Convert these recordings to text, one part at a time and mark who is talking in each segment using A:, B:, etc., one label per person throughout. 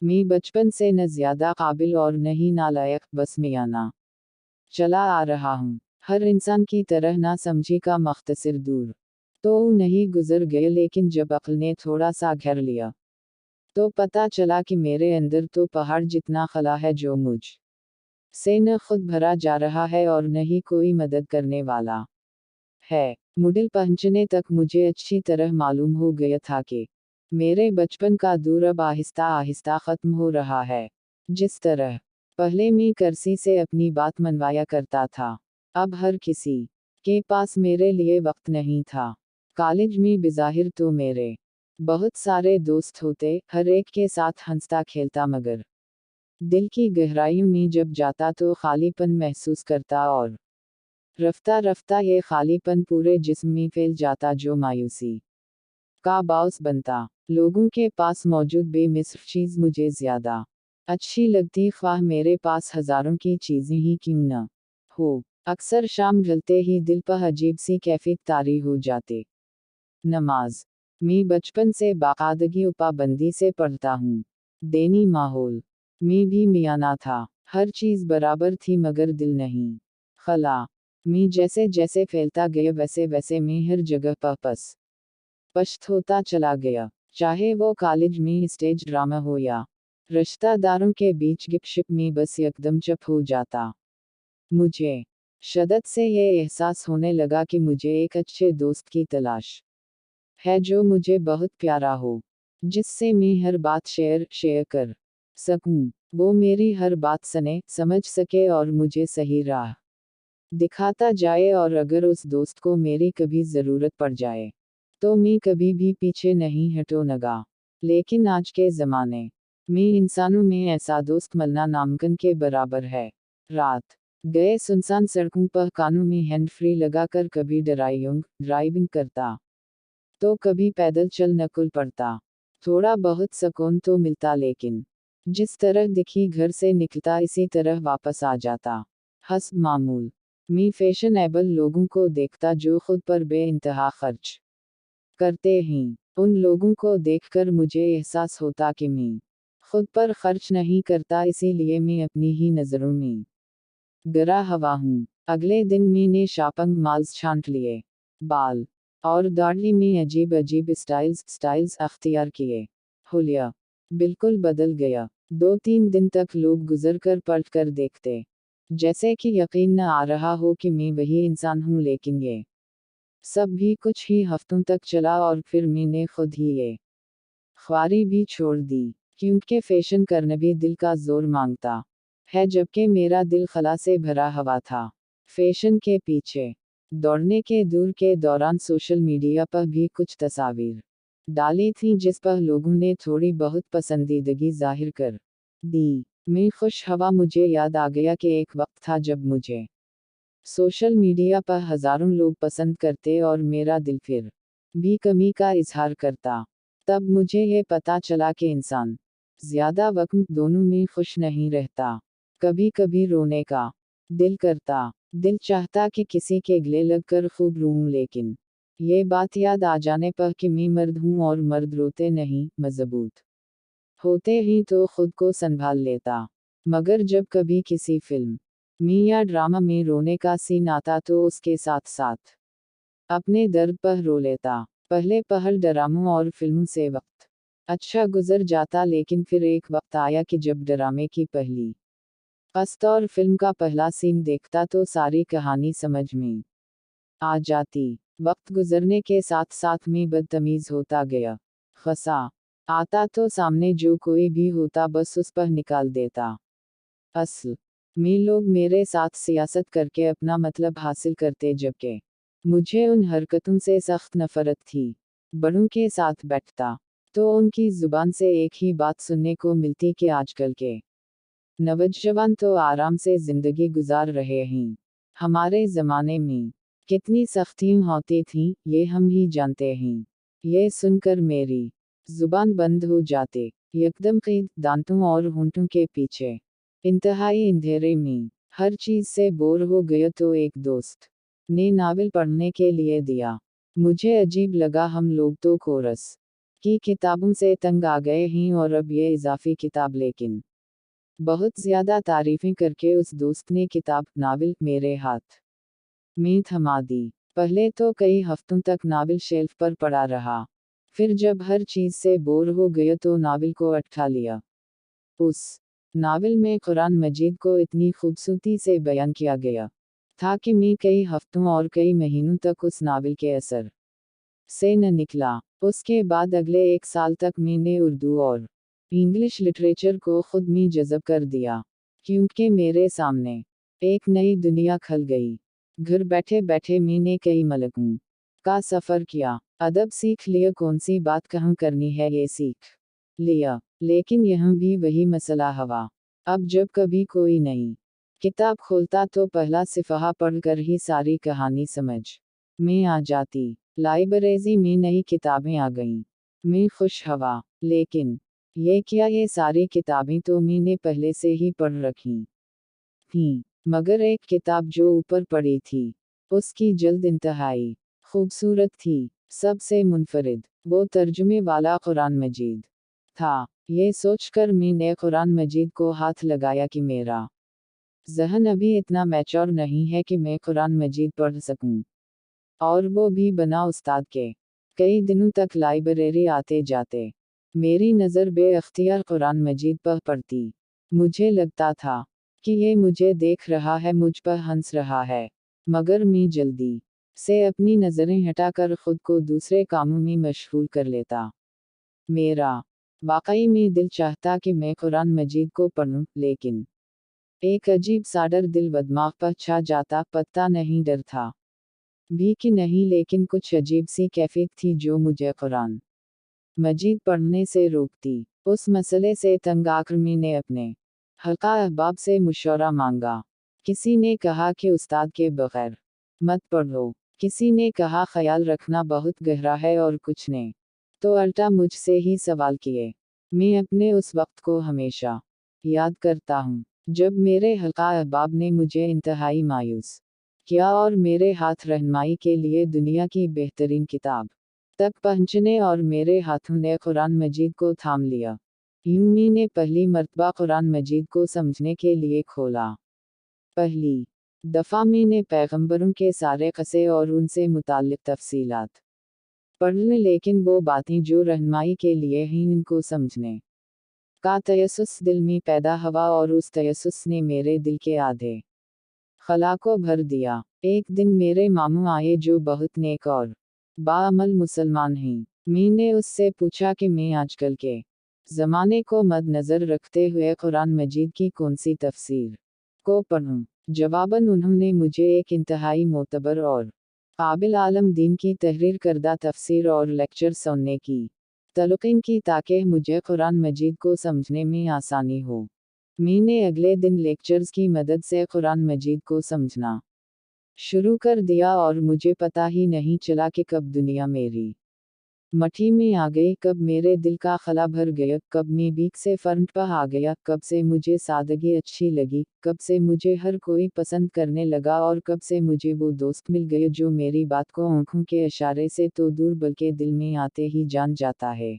A: मी बचपन से न ज्यादा काबिल और न ही नालायक, बस मियाना चला आ रहा हूँ। हर इंसान की तरह ना समझी का मख्तसर दूर तो नहीं गुजर गए, लेकिन जब अक्ल ने थोड़ा सा घेर लिया तो पता चला कि मेरे अंदर तो पहाड़ जितना खला है जो मुझ से न खुद भरा जा रहा है और न ही कोई मदद करने वाला है। मिडिल पहुंचने तक मुझे अच्छी तरह मालूम हो गया था कि मेरे बचपन का दौर अब आहिस्ता आहिस्ता खत्म हो रहा है। जिस तरह पहले मैं करसी से अपनी बात मनवाया करता था, अब हर किसी के पास मेरे लिए वक्त नहीं था। कॉलेज में बिज़ाहिर तो मेरे बहुत सारे दोस्त होते, हर एक के साथ हंसता खेलता, मगर दिल की गहराइयों में जब जाता तो खालीपन महसूस करता और रफ्ता रफ्ता ये खालीपन पूरे जिस्म में फैल जाता जो मायूसी का बाउस बनता। लोगों के पास मौजूद बेमिसाल चीज़ मुझे ज़्यादा अच्छी लगती, ख्वाह मेरे पास हज़ारों की चीज़ें ही क्यों न हो। अक्सर शाम ढलते ही दिल पर अजीब सी कैफियत तारी हो जाती। नमाज मैं बचपन से बाकायदगी पाबंदी से पढ़ता हूँ। देनी माहौल में भी मियाना था, हर चीज़ बराबर थी मगर दिल नहीं। खला मैं जैसे जैसे फैलता गया वैसे वैसे मैं हर जगह पर पश्त होता चला गया, चाहे वो कॉलेज में स्टेज ड्रामा हो या रिश्तेदारों के बीच गिपशिप में बस एकदम चुप हो जाता। मुझे शिद्दत से ये एहसास होने लगा कि मुझे एक अच्छे दोस्त की तलाश है जो मुझे बहुत प्यारा हो, जिससे मैं हर बात शेयर कर सकूं। वो मेरी हर बात सुने, समझ सके और मुझे सही राह दिखाता जाए, और अगर उस दोस्त को मेरी कभी ज़रूरत पड़ जाए तो मैं कभी भी पीछे नहीं हटूंगा। लेकिन आज के ज़माने में इंसानों में ऐसा दोस्त मिलना नामुमकिन के बराबर है। रात गए सुनसान सड़कों पर कानों में हैंड फ्री लगाकर कभी ड्राइविंग करता तो कभी पैदल चल निकल पड़ता। थोड़ा बहुत सुकून तो मिलता, लेकिन जिस तरह दिखी घर से निकलता इसी तरह वापस आ जाता। हस्ब मामूल मैं फैशनेबल लोगों को देखता जो खुद पर बेइंतहा खर्च करते हैं। उन लोगों को देखकर मुझे एहसास होता कि मैं खुद पर खर्च नहीं करता, इसीलिए मैं अपनी ही नज़रों में गिरा हुआ हूँ। अगले दिन मैंने शॉपिंग मॉल्स छांट लिए, बाल और दाढ़ी में अजीब अजीब स्टाइल्स अख्तियार किए। हुलिया बिल्कुल बदल गया। 2-3 दिन तक लोग गुजर कर पलट कर देखते, जैसे कि यकीन न आ रहा हो कि मैं वही इंसान हूँ, लेकिन ये सब भी कुछ ही हफ्तों तक चला और फिर मैंने खुद ही ये ख्वारी भी छोड़ दी, क्योंकि फैशन करना भी दिल का जोर मांगता है, जबकि मेरा दिल खला से भरा हुआ था। फैशन के पीछे दौड़ने के दौर के दौरान सोशल मीडिया पर भी कुछ तस्वीर डाली थी जिस पर लोगों ने थोड़ी बहुत पसंदीदगी जाहिर कर दी। मैं खुश हवा, मुझे याद आ गया कि एक वक्त था जब मुझे सोशल मीडिया पर हज़ारों लोग पसंद करते और मेरा दिल फिर भी कमी का इजहार करता। तब मुझे ये पता चला कि इंसान ज़्यादा वक्त दोनों में खुश नहीं रहता। कभी कभी रोने का दिल करता, दिल चाहता कि किसी के गले लगकर खूब रोऊं, लेकिन ये बात याद आ जाने पर कि मैं मर्द हूँ और मर्द रोते नहीं, मजबूत होते ही तो खुद को संभाल लेता। मगर जब कभी किसी फिल्म में या ड्रामा में रोने का सीन आता तो उसके साथ साथ अपने दर्द पर रो लेता। पहले पहल ड्रामों और फिल्मों से वक्त अच्छा गुजर जाता, लेकिन फिर एक वक्त आया कि जब ड्रामे की पहली कस्त और फिल्म का पहला सीन देखता तो सारी कहानी समझ में आ जाती। वक्त गुजरने के साथ साथ मैं बदतमीज होता गया। खसा आता तो सामने जो कोई भी होता बस उस पर निकाल देता। असल में लोग मेरे साथ सियासत करके अपना मतलब हासिल करते, जबकि मुझे उन हरकतों से सख्त नफरत थी। बड़ों के साथ बैठता तो उनकी जुबान से एक ही बात सुनने को मिलती कि आजकल के नौजवान तो आराम से जिंदगी गुजार रहे हैं, हमारे ज़माने में कितनी सख्तियाँ होती थीं ये हम ही जानते हैं। ये सुनकर मेरी जुबान बंद हो जाती, यकदम क़ैद दांतों और होंठों के पीछे इंतहाई अंधेरे में हर चीज़ से बोर हो गया तो एक दोस्त ने नावल पढ़ने के लिए दिया। मुझे अजीब लगा, हम लोग तो कोरस की किताबों से तंग आ गए हैं और अब ये इजाफी किताब, लेकिन बहुत ज्यादा तारीफें करके उस दोस्त ने किताब नावल मेरे हाथ में थमा दी। पहले तो कई हफ्तों तक नावल शेल्फ पर पड़ा रहा, फिर जब हर चीज से बोर हो गया तो नावल को अटका लिया। उस नावल में कुरान मजीद को इतनी खूबसूरती से बयान किया गया था कि मैं कई हफ्तों और कई महीनों तक उस नावल के असर से न निकला। उसके बाद अगले 1 साल तक मैंने उर्दू और इंग्लिश लिटरेचर को खुद में जज़ब कर दिया, क्योंकि मेरे सामने एक नई दुनिया खल गई। घर बैठे बैठे मैंने कई मलकों का सफ़र किया, अदब सीख लिया, कौन सी बात कहाँ करनी है ये सीख लिया। लेकिन यहाँ भी वही मसला हवा। अब जब कभी कोई नई किताब खोलता तो पहला सिफहा पढ़कर ही सारी कहानी समझ में आ जाती। लाइब्रेरी में नई किताबें आ गईं, मैं खुश हवा। लेकिन ये क्या, ये सारी किताबें तो मैंने पहले से ही पढ़ रखी थी। मगर एक किताब जो ऊपर पड़ी थी, उसकी जल्द इंतहाई खूबसूरत थी, सबसे मुनफरिद। वो तर्जुमे वाला कुरान मजीद था। ये सोचकर मैंने कुरान मजीद को हाथ लगाया कि मेरा ज़हन अभी इतना मैच्योर नहीं है कि मैं कुरान मजीद पढ़ सकूं, और वो भी बिना उस्ताद के। कई दिनों तक लाइब्रेरी आते जाते मेरी नज़र बेअख्तियार कुरान मजीद पर पड़ती। मुझे लगता था कि ये मुझे देख रहा है, मुझ पर हंस रहा है, मगर मैं जल्दी से अपनी नज़रें हटाकर खुद को दूसरे कामों में मशगूल कर लेता। मेरा वाकई में दिल चाहता कि मैं कुरान मजीद को पढ़ूं, लेकिन एक अजीब सा डर दिल व दिमाग पर छा जाता, पता नहीं डर था भी कि नहीं, लेकिन कुछ अजीब सी कैफियत थी जो मुझे कुरान मजीद पढ़ने से रोकती। उस मसले से तंग आकर मैंने अपने हल्का अहबाब से मशवरा मांगा। किसी ने कहा कि उस्ताद के बगैर मत पढ़ो, किसी ने कहा ख्याल रखना बहुत गहरा है, और कुछ ने तो अल्टा मुझसे ही सवाल किए। मैं अपने उस वक्त को हमेशा याद करता हूँ जब मेरे हल्का अहबाब ने मुझे इंतहाई मायूस किया और मेरे हाथ रहनुमाई के लिए दुनिया की बेहतरीन किताब तक पहुंचने और मेरे हाथों ने कुरान मजीद को थाम लिया। यूं मैंने पहली मर्तबा कुरान मजीद को समझने के लिए खोला। पहली दफ़ा मैंने पैगंबरों के सारे क़स्से और उनसे मुताल्लिक़ तफसीलात पढ़ ली, लेकिन वो बातें जो रहनुमाई के लिए हैं उनको समझने का तयस्सुस दिल में पैदा हुआ, और उस तयस्सुस ने मेरे दिल के आधे खला को भर दिया। एक दिन मेरे मामू आए जो बहुत नेक और बाअमल मुसलमान हैं। मैंने उससे पूछा कि मैं आजकल के ज़माने को मद्देनज़र रखते हुए कुरान मजीद की कौन सी तफसीर को पढ़ूं। जवाबन उन्होंने मुझे एक इंतहाई मोतबर और काबिल आलम दीन की तहरीर करदा तफसीर और लेक्चर सुनने की तलक़ीन की, ताकि मुझे कुरान मजीद को समझने में आसानी हो। मैंने अगले दिन लेक्चर्स की मदद से कुरान मजीद को समझना शुरू कर दिया, और मुझे पता ही नहीं चला कि कब दुनिया मेरी मट्ठी में आ गई, कब मेरे दिल का खला भर गया, कब मैं बीक से फ्रंट पर आ गया, कब से मुझे सादगी अच्छी लगी, कब से मुझे हर कोई पसंद करने लगा, और कब से मुझे वो दोस्त मिल गया जो मेरी बात को आंखों के इशारे से तो दूर बल्कि दिल में आते ही जान जाता है।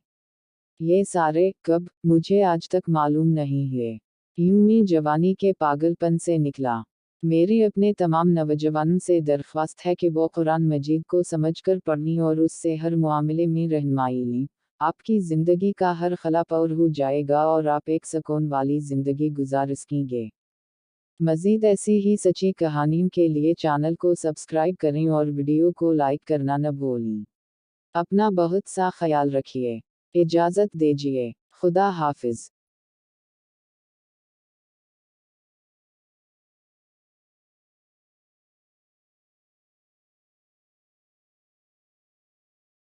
A: ये सारे कब मुझे आज तक मालूम नहीं हुए। यूं मैं जवानी के पागलपन से निकला। मेरी अपने तमाम नौजवानों से दरख्वास्त है कि वो कुरान मजीद को समझकर पढ़नी और उससे हर मामले में रहनुमाई लें। आपकी ज़िंदगी का हर खला पर हो जाएगा और आप एक सुकून वाली ज़िंदगी गुजार सकेंगे। मज़ीद ऐसी ही सच्ची कहानियों के लिए चैनल को सब्सक्राइब करें और वीडियो को लाइक करना न भूलें। अपना बहुत सा ख्याल रखिए। इजाज़त दीजिए। खुदा हाफिज़।